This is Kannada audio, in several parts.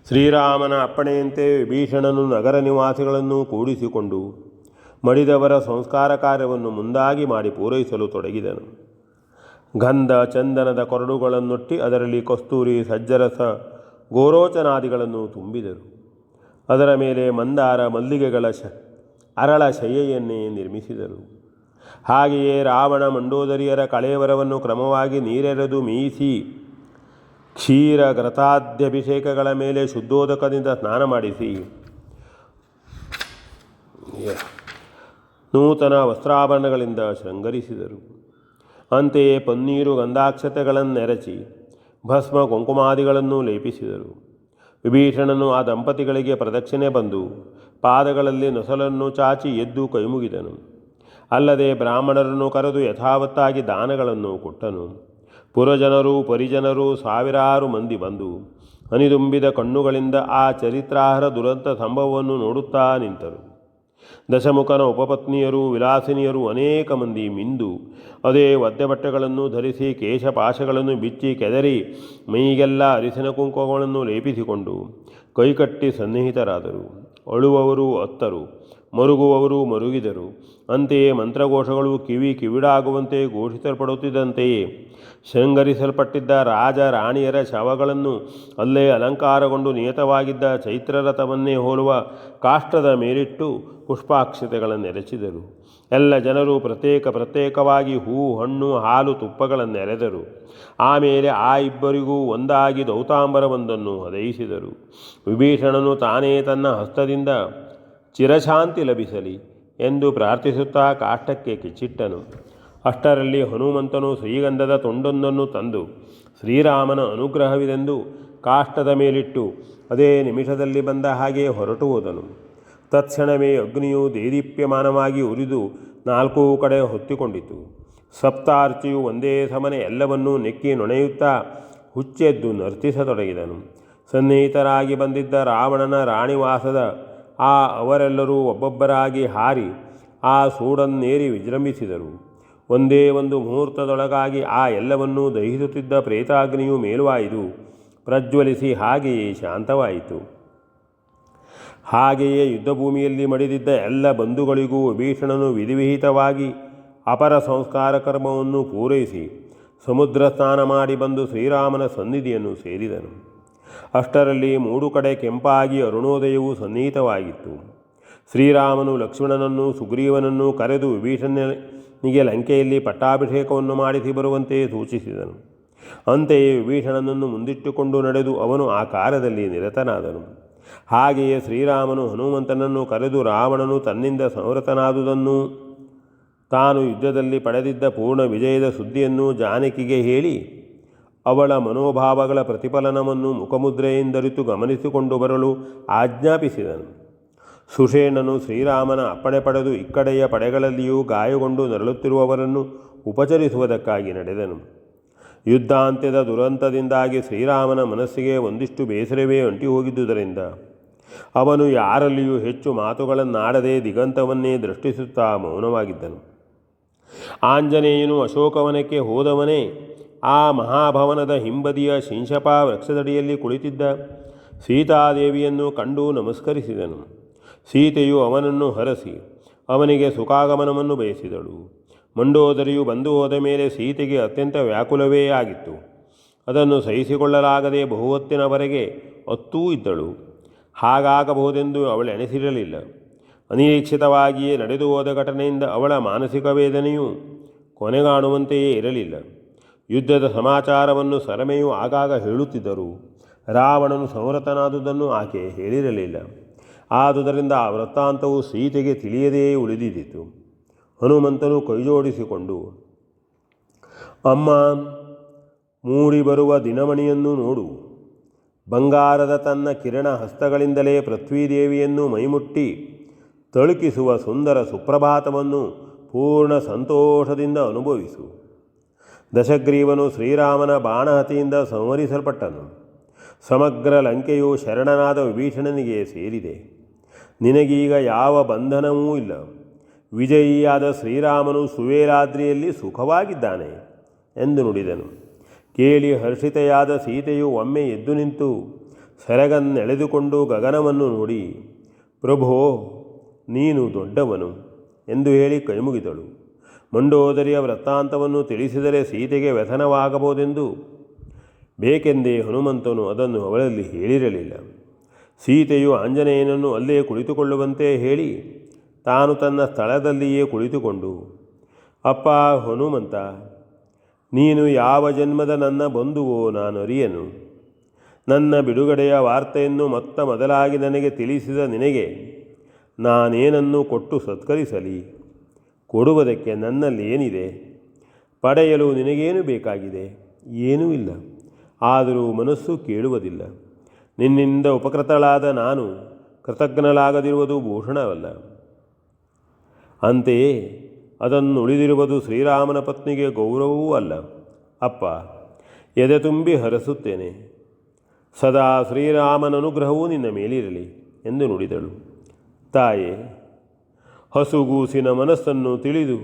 ಶ್ರೀರಾಮನ ಅಪ್ಪಣೆಯಂತೆ ವಿಭೀಷಣನು ನಗರ ನಿವಾಸಿಗಳನ್ನು ಕೂಡಿಸಿಕೊಂಡು ಮಡಿದವರ ಸಂಸ್ಕಾರ ಕಾರ್ಯವನ್ನು ಮುಂದಾಗಿ ಮಾಡಿ ಪೂರೈಸಲು ತೊಡಗಿದನು. ಗಂಧ ಚಂದನದ ಕೊರಡುಗಳನ್ನೊಟ್ಟಿ ಅದರಲ್ಲಿ ಕಸ್ತೂರಿ ಸಜ್ಜರಸ ಗೋರೋಚನಾದಿಗಳನ್ನು ತುಂಬಿದರು. ಅದರ ಮೇಲೆ ಮಂದಾರ ಮಲ್ಲಿಗೆಗಳ ಅರಳ ಶಯ್ಯೆಯನ್ನೇ ನಿರ್ಮಿಸಿದರು. ಹಾಗೆಯೇ ರಾವಣ ಮಂಡೋದರಿಯರ ಕಳೇವರವನ್ನು ಕ್ರಮವಾಗಿ ನೀರೆರೆದು ಮೀಸಿ ಕ್ಷೀರ ಘೃತಾದ್ಯಭಿಷೇಕಗಳ ಮೇಲೆ ಶುದ್ಧೋದಕದಿಂದ ಸ್ನಾನ ಮಾಡಿಸಿ ನೂತನ ವಸ್ತ್ರಾಭರಣಗಳಿಂದ ಶೃಂಗರಿಸಿದರು. ಅಂತೆಯೇ ಪನ್ನೀರು ಗಂಧಾಕ್ಷತೆಗಳನ್ನೆರಚಿ ಭಸ್ಮ ಕುಂಕುಮಾದಿಗಳನ್ನು ಲೇಪಿಸಿದರು. ವಿಭೀಷಣನು ಆ ದಂಪತಿಗಳಿಗೆ ಪ್ರದಕ್ಷಿಣೆ ಬಂದು ಪಾದಗಳಲ್ಲಿ ನೊಸಲನ್ನು ಚಾಚಿ ಎದ್ದು ಕೈಮುಗಿದನು. ಅಲ್ಲದೆ ಬ್ರಾಹ್ಮಣರನ್ನು ಕರೆದು ಯಥಾವತ್ತಾಗಿ ದಾನಗಳನ್ನು ಕೊಟ್ಟನು. ಪುರಜನರು ಪರಿಜನರು ಸಾವಿರಾರು ಮಂದಿ ಬಂದು ಹನಿದುಂಬಿದ ಕಣ್ಣುಗಳಿಂದ ಆ ಚರಿತ್ರಾರ್ಹ ದುರಂತ ಸಂಭವವನ್ನು ನೋಡುತ್ತಾ ನಿಂತರು. ದಶಮುಖನ ಉಪಪತ್ನಿಯರು ವಿಲಾಸಿನಿಯರು ಅನೇಕ ಮಂದಿ ಮಿಂದು ಅದೇ ಒದ್ದೆ ಬಟ್ಟೆಗಳನ್ನು ಧರಿಸಿ ಕೇಶಪಾಶಗಳನ್ನು ಬಿಚ್ಚಿ ಕೆದರಿ ಮೈಗೆಲ್ಲ ಅರಿಸಿನ ಕುಂಕುಮಗಳನ್ನು ಲೇಪಿಸಿಕೊಂಡು ಕೈಕಟ್ಟಿ ಸನ್ನಿಹಿತರಾದರು. ಅಳುವವರು ಅತ್ತರು, ಮರುಗುವವರು ಮರುಗಿದರು. ಅಂತೆಯೇ ಮಂತ್ರಘೋಷಗಳು ಕಿವಿಡಾಗುವಂತೆ ಘೋಷಿಸಲ್ಪಡುತ್ತಿದ್ದಂತೆಯೇ ಶೃಂಗರಿಸಲ್ಪಟ್ಟಿದ್ದ ರಾಜ ರಾಣಿಯರ ಶವಗಳನ್ನು ಅಲ್ಲೇ ಅಲಂಕಾರಗೊಂಡು ನಿಯತವಾಗಿದ್ದ ಚೈತ್ರರಥವನ್ನೇ ಹೋಲುವ ಕಾಷ್ಟದ ಮೇಲಿಟ್ಟು ಪುಷ್ಪಾಕ್ಷತೆಗಳನ್ನೆರಚಿದರು. ಎಲ್ಲ ಜನರು ಪ್ರತ್ಯೇಕವಾಗಿ ಹೂ ಹಣ್ಣು ಹಾಲು ತುಪ್ಪಗಳನ್ನೆರೆದರು. ಆಮೇಲೆ ಆ ಇಬ್ಬರಿಗೂ ಒಂದಾಗಿ ದೌತಾಂಬರವೊಂದನ್ನು ಹೊದಯಿಸಿದರು. ವಿಭೀಷಣನು ತಾನೇ ತನ್ನ ಹಸ್ತದಿಂದ ಚಿರಶಾಂತಿ ಲಭಿಸಲಿ ಎಂದು ಪ್ರಾರ್ಥಿಸುತ್ತಾ ಕಾಷ್ಟಕ್ಕೆ ಕಿಚ್ಚಿಟ್ಟನು. ಅಷ್ಟರಲ್ಲಿ ಹನುಮಂತನು ಶ್ರೀಗಂಧದ ತುಂಡೊಂದನ್ನು ತಂದು ಶ್ರೀರಾಮನ ಅನುಗ್ರಹವಿದೆಂದು ಕಾಷ್ಟದ ಮೇಲಿಟ್ಟು ಅದೇ ನಿಮಿಷದಲ್ಲಿ ಬಂದ ಹಾಗೆ ಹೊರಟು ಹೋದನು. ತತ್ಕ್ಷಣವೇ ಅಗ್ನಿಯು ದೇದೀಪ್ಯಮಾನವಾಗಿ ಉರಿದು 4 ಕಡೆ ಹೊತ್ತಿಕೊಂಡಿತು. ಸಪ್ತಾರ್ಚಿಯು ಒಂದೇ ಸಮನೆ ಎಲ್ಲವನ್ನೂ ನೆಕ್ಕಿ ನೊಣೆಯುತ್ತಾ ಹುಚ್ಚೆದ್ದು ನರ್ತಿಸತೊಡಗಿದನು. ಸನ್ನಿಹಿತರಾಗಿ ಬಂದಿದ್ದ ರಾವಣನ ರಾಣಿವಾಸದ ಅವರೆಲ್ಲರೂ ಒಬ್ಬೊಬ್ಬರಾಗಿ ಹಾರಿ ಆ ಸೂಡನ್ನೇರಿ ವಿಜೃಂಭಿಸಿದರು. ಒಂದೇ ಒಂದು ಮುಹೂರ್ತದೊಳಗಾಗಿ ಆ ಎಲ್ಲವನ್ನೂ ದಹಿಸುತ್ತಿದ್ದ ಪ್ರೇತಾಗ್ನಿಯು ಮೇಲುವಾಯಿದು ಪ್ರಜ್ವಲಿಸಿ ಹಾಗೆಯೇ ಶಾಂತವಾಯಿತು. ಹಾಗೆಯೇ ಯುದ್ಧಭೂಮಿಯಲ್ಲಿ ಮಡಿದಿದ್ದ ಎಲ್ಲ ಬಂಧುಗಳಿಗೂ ವಿಭೀಷಣನು ವಿಧಿವಿಹಿತವಾಗಿ ಅಪರ ಸಂಸ್ಕಾರ ಕರ್ಮವನ್ನು ಪೂರೈಸಿ ಸಮುದ್ರ ಸ್ನಾನ ಮಾಡಿ ಬಂದು ಶ್ರೀರಾಮನ ಸನ್ನಿಧಿಯನ್ನು ಸೇರಿದನು. ಅಷ್ಟರಲ್ಲಿ 3 ಕಡೆ ಕೆಂಪಾಗಿ ಅರುಣೋದಯವು ಸನ್ನಿಹಿತವಾಗಿತ್ತು. ಶ್ರೀರಾಮನು ಲಕ್ಷ್ಮಣನನ್ನು ಸುಗ್ರೀವನನ್ನು ಕರೆದು ವಿಭೀಷಣನಿಗೆ ಲಂಕೆಯಲ್ಲಿ ಪಟ್ಟಾಭಿಷೇಕವನ್ನು ಮಾಡಿಸಿ ಬರುವಂತೆ ಸೂಚಿಸಿದನು. ಅಂತೆಯೇ ವಿಭೀಷಣನನ್ನು ಮುಂದಿಟ್ಟುಕೊಂಡು ನಡೆದು ಅವನು ಆ ಕಾರ್ಯದಲ್ಲಿ ನಿರತನಾದನು. ಹಾಗೆಯೇ ಶ್ರೀರಾಮನು ಹನುಮಂತನನ್ನು ಕರೆದು ರಾವಣನು ತನ್ನಿಂದ ಸಂವೃತನಾದುದನ್ನು ತಾನು ಯುದ್ಧದಲ್ಲಿ ಪಡೆದಿದ್ದ ಪೂರ್ಣ ವಿಜಯದ ಸುದ್ದಿಯನ್ನು ಜಾನಕಿಗೆ ಹೇಳಿ ಅವಳ ಮನೋಭಾವಗಳ ಪ್ರತಿಫಲನವನ್ನು ಮುಖಮುದ್ರೆಯಿಂದರಿತು ಗಮನಿಸಿಕೊಂಡು ಬರಲು ಆಜ್ಞಾಪಿಸಿದನು. ಸುಷೇಣನು ಶ್ರೀರಾಮನ ಅಪ್ಪಣೆ ಪಡೆದು ಇಕ್ಕಡೆಯ ಪಡೆಗಳಲ್ಲಿಯೂ ಗಾಯಗೊಂಡು ನರಳುತ್ತಿರುವವರನ್ನು ಉಪಚರಿಸುವುದಕ್ಕಾಗಿ ನಡೆದನು. ಯುದ್ಧಾಂತ್ಯದ ದುರಂತದಿಂದಾಗಿ ಶ್ರೀರಾಮನ ಮನಸ್ಸಿಗೆ ಒಂದಿಷ್ಟು ಬೇಸರವೇ ಅಂಟಿ ಹೋಗಿದ್ದುದರಿಂದ ಅವನು ಯಾರಲ್ಲಿಯೂ ಹೆಚ್ಚು ಮಾತುಗಳನ್ನಾಡದೆ ದಿಗಂತವನ್ನೇ ದೃಷ್ಟಿಸುತ್ತಾ ಮೌನವಾಗಿದ್ದನು. ಆಂಜನೇಯನು ಅಶೋಕವನಕ್ಕೆ ಹೋದವನೇ ಆ ಮಹಾಭವನದ ಹಿಂಬದಿಯ ಶಿಂಶಪಾ ವೃಕ್ಷದಡಿಯಲ್ಲಿ ಕುಳಿತಿದ್ದ ಸೀತಾದೇವಿಯನ್ನು ಕಂಡು ನಮಸ್ಕರಿಸಿದನು. ಸೀತೆಯು ಅವನನ್ನು ಹರಸಿ ಅವನಿಗೆ ಸುಖಾಗಮನವನ್ನು ಬಯಸಿದಳು. ಮಂಡೋದರಿಯು ಬಂದು ಹೋದ ಮೇಲೆ ಸೀತೆಗೆ ಅತ್ಯಂತ ವ್ಯಾಕುಲವೇ ಆಗಿತ್ತು. ಅದನ್ನು ಸಹಿಸಿಕೊಳ್ಳಲಾಗದೆ ಬಹುಹೊತ್ತಿನವರೆಗೆ ಅತ್ತೂ ಇದ್ದಳು. ಹಾಗಾಗಬಹುದೆಂದು ಅವಳೆಣಿಸಿರಲಿಲ್ಲ. ಅನಿರೀಕ್ಷಿತವಾಗಿಯೇ ನಡೆದು ಹೋದ ಘಟನೆಯಿಂದ ಅವಳ ಮಾನಸಿಕ ವೇದನೆಯು ಕೊನೆಗಾಣುವಂತೆಯೇ ಇರಲಿಲ್ಲ. ಯುದ್ಧದ ಸಮಾಚಾರವನ್ನು ಸರಮೆಯು ಆಗಾಗ ಹೇಳುತ್ತಿದ್ದರು. ರಾವಣನು ಸಂವೃತನಾದುದನ್ನು ಆಕೆ ಹೇಳಿರಲಿಲ್ಲ. ಆದುದರಿಂದ ಆ ವೃತ್ತಾಂತವು ಸೀತೆಗೆ ತಿಳಿಯದೇ ಉಳಿದಿದ್ದಿತು. ಹನುಮಂತನು ಕೈಜೋಡಿಸಿಕೊಂಡು, ಅಮ್ಮ, ಮೂಡಿಬರುವ ದಿನಮಣಿಯನ್ನು ನೋಡು. ಬಂಗಾರದ ತನ್ನ ಕಿರಣ ಹಸ್ತಗಳಿಂದಲೇ ಪೃಥ್ವೀದೇವಿಯನ್ನು ಮೈಮುಟ್ಟಿ ತಳುಕಿಸುವ ಸುಂದರ ಸುಪ್ರಭಾತವನ್ನು ಪೂರ್ಣ ಸಂತೋಷದಿಂದ ಅನುಭವಿಸು. ದಶಗ್ರೀವನು ಶ್ರೀರಾಮನ ಬಾಣಹತಿಯಿಂದ ಸಂಹರಿಸಲ್ಪಟ್ಟನು. ಸಮಗ್ರ ಲಂಕೆಯು ಶರಣನಾದ ವಿಭೀಷಣನಿಗೆ ಸೇರಿದೆ. ನಿನಗೀಗ ಯಾವ ಬಂಧನವೂ ಇಲ್ಲ. ವಿಜಯಿಯಾದ ಶ್ರೀರಾಮನು ಸುವೇಲಾದ್ರಿಯಲ್ಲಿ ಸುಖವಾಗಿದ್ದಾನೆ ಎಂದು ನುಡಿದನು. ಕೇಳಿ ಹರ್ಷಿತೆಯಾದ ಸೀತೆಯು ಒಮ್ಮೆ ಎದ್ದು ನಿಂತು ಸೆರಗನ್ನೆಳೆದುಕೊಂಡು ಗಗನವನ್ನು ನೋಡಿ, ಪ್ರಭೋ ನೀನು ದೊಡ್ಡವನು ಎಂದು ಹೇಳಿ ಕೈಮುಗಿದಳು. ಮಂಡೋದರಿಯ ವೃತ್ತಾಂತವನ್ನು ತಿಳಿಸಿದರೆ ಸೀತೆಗೆ ವ್ಯಸನವಾಗಬಹುದೆಂದು ಬೇಕೆಂದೇ ಹನುಮಂತನು ಅದನ್ನು ಅವಳಲ್ಲಿ ಹೇಳಿರಲಿಲ್ಲ. ಸೀತೆಯು ಆಂಜನೇಯನನ್ನು ಅಲ್ಲೇ ಕುಳಿತುಕೊಳ್ಳುವಂತೆ ಹೇಳಿ ತಾನು ತನ್ನ ಸ್ಥಳದಲ್ಲಿಯೇ ಕುಳಿತುಕೊಂಡು, ಅಪ್ಪ ಹನುಮಂತ, ನೀನು ಯಾವ ಜನ್ಮದ ನನ್ನ ಬಂಧುವೋ ನಾನು ಅರಿಯನು. ನನ್ನ ಬಿಡುಗಡೆಯ ವಾರ್ತೆಯನ್ನು ಮೊದಲಾಗಿ ನನಗೆ ತಿಳಿಸಿದ ನಿನಗೆ ನಾನೇನನ್ನು ಕೊಟ್ಟು ಸತ್ಕರಿಸಲಿ? ಕೊಡುವುದಕ್ಕೆ ನನ್ನಲ್ಲಿ ಏನಿದೆ? ಪಡೆಯಲು ನಿನಗೇನು ಬೇಕಾಗಿದೆ? ಏನೂ ಇಲ್ಲ. ಆದರೂ ಮನಸ್ಸು ಕೇಳುವುದಿಲ್ಲ. ನಿನ್ನಿಂದ ಉಪಕೃತಳಾದ ನಾನು ಕೃತಜ್ಞನಾಗದಿರುವುದು ಭೂಷಣವಲ್ಲ. ಅಂತೆಯೇ ಅದನ್ನು ಉಳಿದಿರುವುದು ಶ್ರೀರಾಮನ ಪತ್ನಿಗೆ ಗೌರವವೂ ಅಲ್ಲ. ಅಪ್ಪ, ಎದೆ ತುಂಬಿ ಹರಸುತ್ತೇನೆ. ಸದಾ ಶ್ರೀರಾಮನ ಅನುಗ್ರಹವೂ ನಿನ್ನ ಮೇಲಿರಲಿ ಎಂದು ನುಡಿದಳು. ತಾಯೇ, ಹಸುಗೂಸಿನ ಮನಸ್ಸನ್ನು ತಿಳಿದು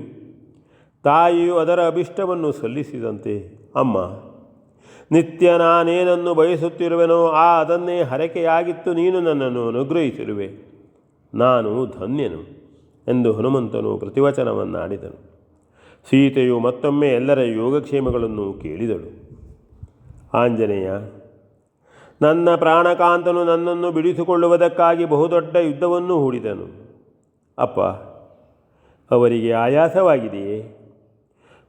ತಾಯಿಯು ಅದರ ಅಭಿಷ್ಟವನ್ನು ಸಲ್ಲಿಸಿದಂತೆ, ಅಮ್ಮ, ನಿತ್ಯ ನಾನೇನನ್ನು ಬಯಸುತ್ತಿರುವೆನೋ ಅದನ್ನೇ ಹರಕೆಯಾಗಿತ್ತು ನೀನು ನನ್ನನ್ನು ಅನುಗ್ರಹಿಸಿರುವೆ. ನಾನು ಧನ್ಯನು ಎಂದು ಹನುಮಂತನು ಪ್ರತಿವಚನವನ್ನಾಡಿದನು. ಸೀತೆಯು ಮತ್ತೊಮ್ಮೆ ಎಲ್ಲರ ಯೋಗಕ್ಷೇಮಗಳನ್ನು ಕೇಳಿದಳು. ಆಂಜನೇಯ, ನನ್ನ ಪ್ರಾಣಕಾಂತನು ನನ್ನನ್ನು ಬಿಡಿಸಿಕೊಳ್ಳುವುದಕ್ಕಾಗಿ ಬಹುದೊಡ್ಡ ಯುದ್ಧವನ್ನು ಹೂಡಿದನು. ಅಪ್ಪ, ಅವರಿಗೆ ಆಯಾಸವಾಗಿದೆಯೇ?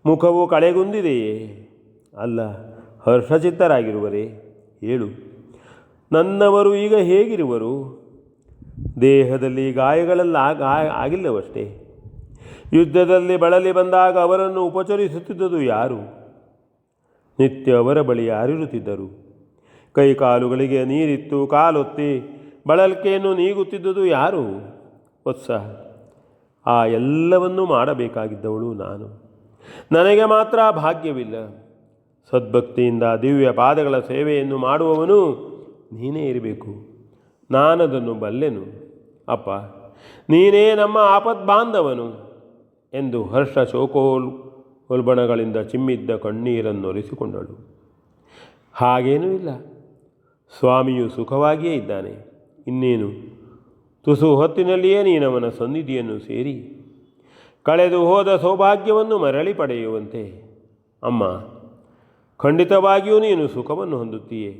ಮುಖವು ಕಳೆಗುಂದಿದೆಯೇ? ಅಲ್ಲ, ಹರ್ಷಚಿತ್ತರಾಗಿರುವರೇ? ಹೇಳು, ನನ್ನವರು ಈಗ ಹೇಗಿರುವರು? ದೇಹದಲ್ಲಿ ಗಾಯಗಳೆಲ್ಲ ಆಗಿಲ್ಲವಷ್ಟೇ. ಯುದ್ಧದಲ್ಲಿ ಬಳಲಿ ಬಂದಾಗ ಅವರನ್ನು ಉಪಚರಿಸುತ್ತಿದ್ದುದು ಯಾರು? ನಿತ್ಯ ಅವರ ಬಳಿ ಯಾರಿರುತ್ತಿದ್ದರು? ಕೈಕಾಲುಗಳಿಗೆ ನೀರಿತ್ತು ಕಾಲೊತ್ತಿ ಬಳಲಿಕೆಯನ್ನು ನೀಗುತ್ತಿದ್ದುದು ಯಾರು? ವತ್ಸ, ಆ ಎಲ್ಲವನ್ನೂ ಮಾಡಬೇಕಾಗಿದ್ದವಳು ನಾನು. ನನಗೆ ಮಾತ್ರ ಭಾಗ್ಯವಿಲ್ಲ. ಸದ್ಭಕ್ತಿಯಿಂದ ದಿವ್ಯ ಪಾದಗಳ ಸೇವೆಯನ್ನು ಮಾಡುವವನು ನೀನೇ ಇರಬೇಕು. ನಾನದನ್ನು ಬಲ್ಲೆನು. ಅಪ್ಪ, ನೀನೇ ನಮ್ಮ ಆಪದ್ಬಾಂಧವನು ಎಂದು ಹರ್ಷ ಶೋಕೋಲ್ಬಣಗಳಿಂದ ಚಿಮ್ಮಿದ್ದ ಕಣ್ಣೀರನ್ನು ಒರೆಸಿಕೊಂಡಳು. ಹಾಗೇನೂ ಇಲ್ಲ. ಸ್ವಾಮಿಯು ಸುಖವಾಗಿಯೇ ಇದ್ದಾನೆ. ಇನ್ನೇನು, ತುಸು ಹೊತ್ತಿನಲ್ಲಿಯೇ ನೀನವನ ಸನ್ನಿಧಿಯನ್ನು ಸೇರಿ ಕಳೆದು ಹೋದ ಸೌಭಾಗ್ಯವನ್ನು ಮರಳಿ ಪಡೆಯುವಂತೆ. ಅಮ್ಮ, ಖಂಡಿತವಾಗಿಯೂ ನೀನು ಸುಖವನ್ನು ಹೊಂದುತ್ತೀಯೇ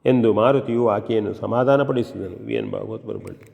ಎಂದು ಮಾರುತಿಯು ಆಕೆಯನ್ನು ಸಮಾಧಾನಪಡಿಸಿದನು. V N Bhagavat Baraballi.